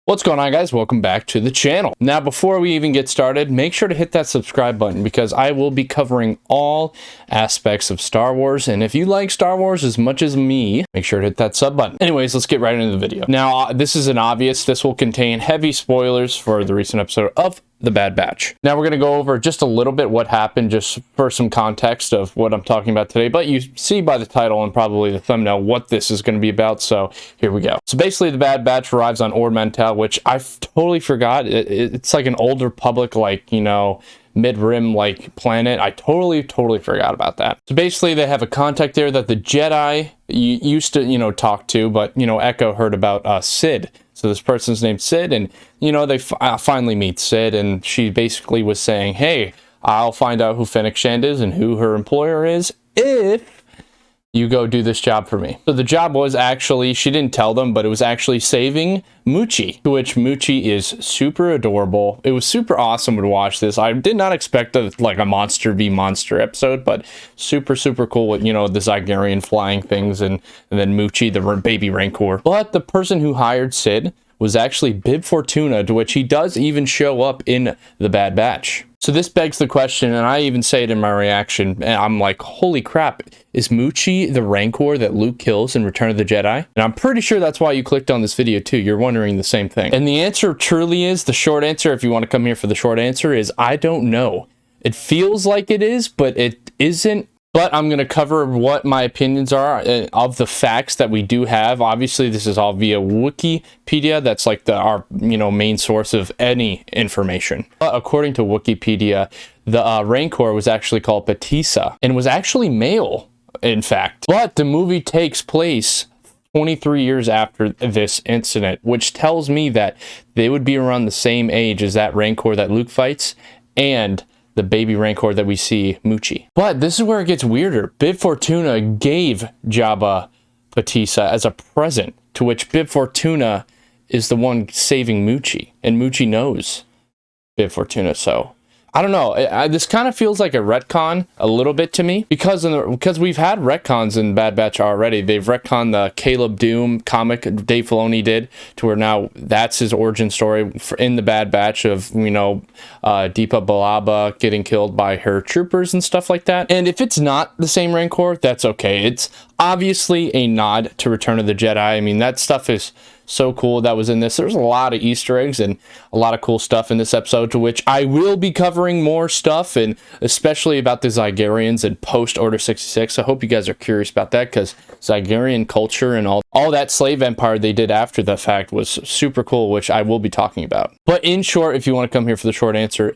What's going on, guys? Welcome back to the channel. Now, before we even get started, make sure to hit that subscribe button because I will be covering all aspects of Star Wars. And if you like Star Wars as much as me, make sure to hit that sub button. Anyways, let's get right into the video. Now, this is an obvious. This will contain heavy spoilers for the recent episode of The Bad Batch. Now we're going to go over just a little bit what happened, just for some context of what I'm talking about today, but you see by the title and probably the thumbnail what this is going to be about, so here we go. So basically the Bad Batch arrives on Ord Mantell, which I totally forgot. It's like an old Republic, like, you know, mid-rim like planet. I totally forgot about that. So basically they have a contact there that the Jedi used to, you know, talk to, but, you know, Echo heard about Sid. So this person's named Sid, and, you know, they finally meet Sid, and she basically was saying, hey, I'll find out who Fennec Shand is and who her employer is if you go do this job for me. So the job was actually, she didn't tell them, but it was actually saving Muchi, to which Muchi is super adorable. It was super awesome to watch this. I did not expect like a monster v monster episode, but super cool with, you know, the Zygerian flying things and then Muchi, the baby Rancor. But the person who hired Sid was actually Bib Fortuna, to which he does even show up in The Bad Batch. So this begs the question, and I even say it in my reaction, and I'm like, holy crap, is Muchi the Rancor that Luke kills in Return of the Jedi? And I'm pretty sure that's why you clicked on this video too. You're wondering the same thing. And the answer truly is, the short answer, if you want to come here for the short answer, is I don't know. It feels like it is, but it isn't. But I'm going to cover what my opinions are of the facts that we do have. Obviously, this is all via Wikipedia. That's like our, you know, main source of any information. But according to Wikipedia, the Rancor was actually called Batissa and was actually male, in fact. But the movie takes place 23 years after this incident, which tells me that they would be around the same age as that Rancor that Luke fights and the baby Rancor that we see, Muchi. But this is where it gets weirder. Bib Fortuna gave Jabba Batissa as a present, to which Bib Fortuna is the one saving Muchi, and Muchi knows Bib Fortuna. So I don't know. This kind of feels like a retcon a little bit to me, because we've had retcons in Bad Batch already. They've retconned the Caleb Doom comic Dave Filoni did, to where now that's his origin story in the Bad Batch of, you know, Deepa Balaba getting killed by her troopers and stuff like that. And if it's not the same Rancor, that's okay. It's obviously a nod to Return of the Jedi. I mean, that stuff is so cool that was in this. There's a lot of Easter eggs and a lot of cool stuff in this episode, to which I will be covering more stuff, and especially about the Zygerians and post Order 66. I hope you guys are curious about that, because Zygerian culture and all that slave empire they did after the fact was super cool, which I will be talking about. But in short, if you want to come here for the short answer,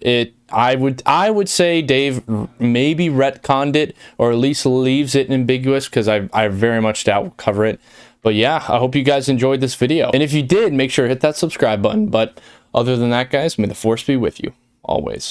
I would say Dave maybe retconned it, or at least leaves it ambiguous, because I very much doubt we'll cover it. But yeah, I hope you guys enjoyed this video. And if you did, make sure to hit that subscribe button. But other than that, guys, may the Force be with you always.